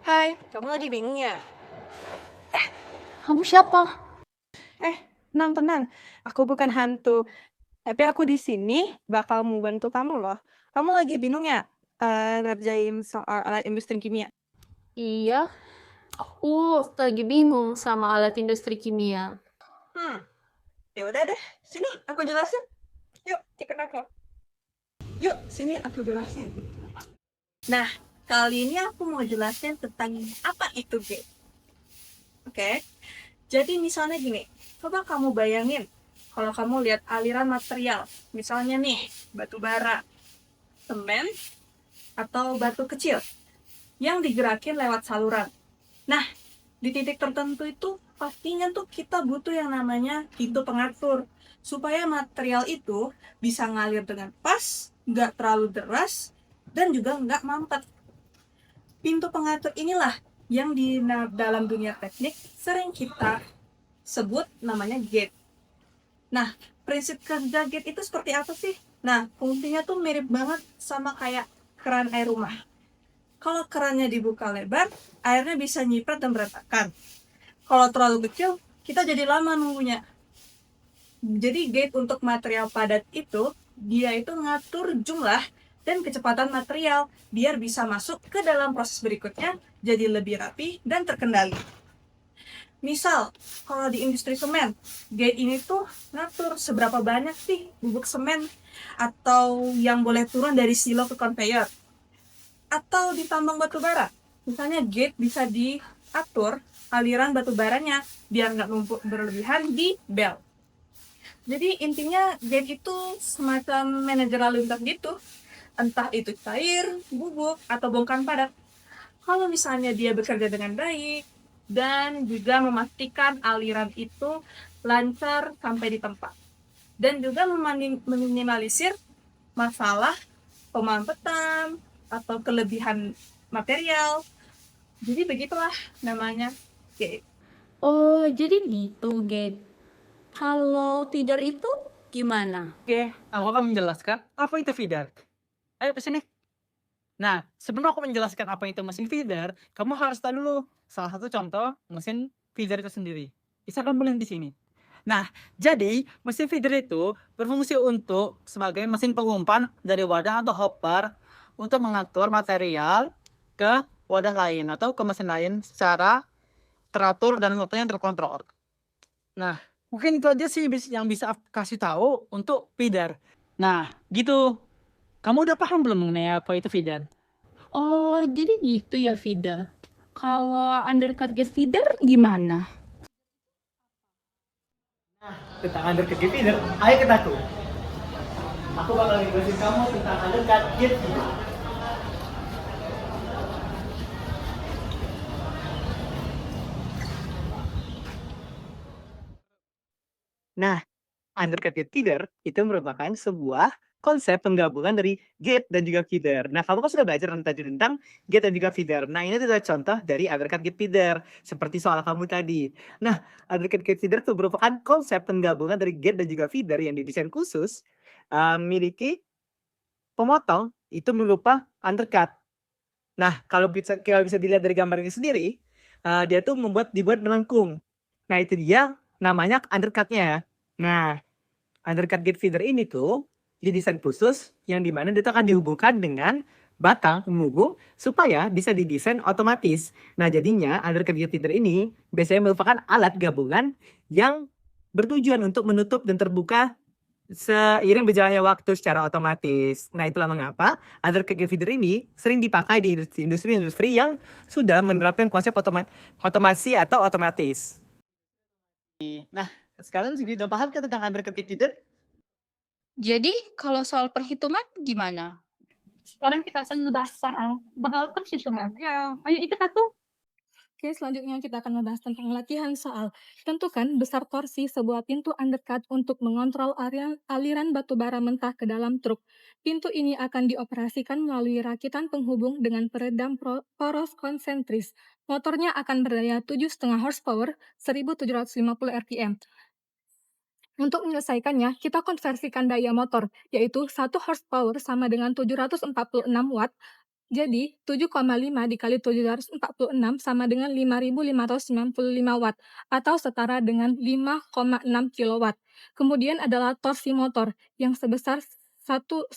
Hai, kamu lagi bingung ya? Kamu siapa? Tenang. Aku bukan hantu. Tapi aku di sini bakal mau bantu kamu loh. Kamu lagi bingung ya? Ngerjain soal alat industri kimia. Iya, aku lagi bingung sama alat industri kimia. Hmm, ya udah deh. Sini aku jelasin. Yuk, ikut aku. Yuk, sini aku jelasin. Nah, kali ini aku mau jelasin tentang apa itu gate. Oke? Jadi misalnya gini, coba kamu bayangin kalau kamu lihat aliran material, misalnya nih, batu bara, semen, atau batu kecil yang digerakin lewat saluran. Nah, di titik tertentu itu pastinya tuh kita butuh yang namanya pintu pengatur supaya material itu bisa ngalir dengan pas, nggak terlalu deras, dan juga nggak mampet. Pintu pengatur inilah yang di dalam dunia teknik sering kita sebut namanya gate. Nah, prinsip kerja gate itu seperti apa sih? Nah, fungsinya tuh mirip banget sama kayak keran air rumah. Kalau kerannya dibuka lebar, airnya bisa nyiprat dan berantakan. Kalau terlalu kecil, kita jadi lama nunggunya. Jadi gate untuk material padat itu, dia itu ngatur jumlah dan kecepatan material biar bisa masuk ke dalam proses berikutnya jadi lebih rapi dan terkendali. Misal, kalau di industri semen, gate ini tuh ngatur seberapa banyak sih bubuk semen atau yang boleh turun dari silo ke conveyor. Atau di tambang batu bara, misalnya gate bisa diatur aliran batu baranya biar nggak numpuk berlebihan di bel. Jadi intinya gate itu semacam manajer lalu lintas gitu, entah itu cair, bubuk, atau bongkahan padat. Kalau misalnya dia bekerja dengan baik dan juga memastikan aliran itu lancar sampai di tempat dan juga meminimalisir masalah pemampetan atau kelebihan material. Jadi begitulah namanya. Oke. Oh, jadi gitu, Gate. Kalau tidak itu gimana? Oke, aku akan menjelaskan apa itu feeder. Ayo ke sini. Nah, sebelum aku menjelaskan apa itu mesin feeder, kamu harus tahu dulu salah satu contoh mesin feeder itu sendiri. Bisa kamu lihat di sini. Nah, jadi mesin feeder itu berfungsi untuk sebagai mesin pengumpan dari wadah atau hopper untuk mengatur material ke wadah lain atau ke mesin lain secara teratur dan waktunya terkontrol. Nah, mungkin itu aja sih yang bisa aku kasih tahu untuk feeder. Nah, gitu. Kamu udah paham belum mengenai apa itu feeder? Oh, jadi gitu ya, feeder. Kalau undercut gate feeder gimana? Tentang undercut gate feeder, ayo ke aku. Aku bakal ngejelasin kamu tentang undercut gate feeder. Nah, undercut gate feeder itu merupakan sebuah konsep penggabungan dari gate dan juga feeder. Nah, kamu kan sudah belajar tadi tentang gate dan juga feeder. Nah, ini adalah contoh dari undercut gate feeder, seperti soal kamu tadi. Nah, undercut gate feeder itu merupakan konsep penggabungan dari gate dan juga feeder yang didesain khusus memiliki pemotong itu berupa undercut. Nah, kalau bisa dilihat dari gambar ini sendiri, dia tuh dibuat melengkung. Nah, itu dia namanya undercut-nya. Nah, undercut gate feeder ini tuh didesain khusus yang dimana dia tuh akan dihubungkan dengan batang penghubung supaya bisa didesain otomatis. Nah, jadinya undercut gate feeder ini biasanya merupakan alat gabungan yang bertujuan untuk menutup dan terbuka seiring berjalannya waktu secara otomatis. Nah, itulah mengapa undercut gate feeder ini sering dipakai di industri-industri yang sudah menerapkan konsep otomasi atau otomatis. Nah, sekarang sudah paham kan tentang undercut gate feeder? Jadi, kalau soal perhitungan gimana? Sekarang kita akan membahas soal perhitungan. Ya, ayo ikut aku. Oke, selanjutnya kita akan membahas tentang latihan soal. Tentukan besar torsi sebuah pintu undercut untuk mengontrol aliran batu bara mentah ke dalam truk. Pintu ini akan dioperasikan melalui rakitan penghubung dengan peredam poros konsentris. Motornya akan berdaya 7,5 horsepower, 1750 rpm. Untuk menyelesaikannya, kita konversikan daya motor, yaitu 1 horsepower sama dengan 746 watt Jadi, 7,5 dikali 746 sama dengan 5.595 watt, atau setara dengan 5,6 kilowatt. Kemudian adalah torsi motor, yang sebesar 1.750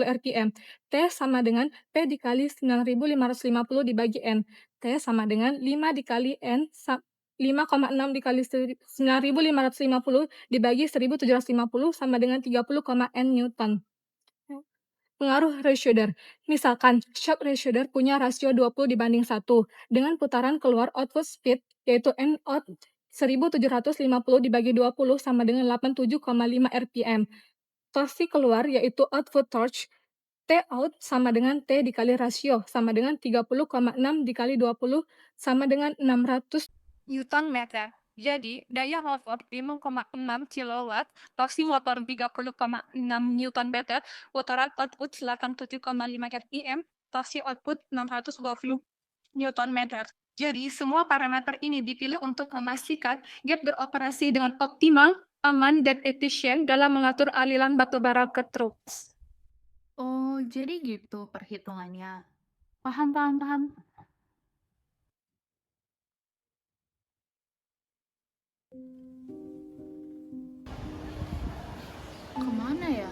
rpm. T sama dengan P dikali 9.550 dibagi N. T sama dengan 5 dikali N, 5,6 dikali 9.550 dibagi 1.750 sama dengan 30, N Newton. Pengaruh Rayshooter. Misalkan, shock Rayshooter punya rasio 20:1 dengan putaran keluar output speed, yaitu N out 1750 dibagi 20 sama dengan 87,5 rpm. Torsi keluar yaitu output torque, T out sama dengan T dikali rasio sama dengan 30,6 dikali 20 sama dengan 600 Newton meter. Jadi, daya motor 5,6 kilowatt, torsi motor 30,6 Newton meter, putaran output 87,5 rpm, torsi output 620 Newton meter. Jadi, semua parameter ini dipilih untuk memastikan gate beroperasi dengan optimal, aman, dan efisien dalam mengatur aliran batubara ke truk. Oh, jadi gitu perhitungannya. Paham, paham, paham. Kemana ya?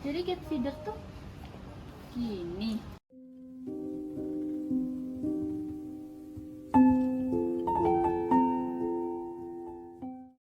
Jadi gate feeder tuh gini.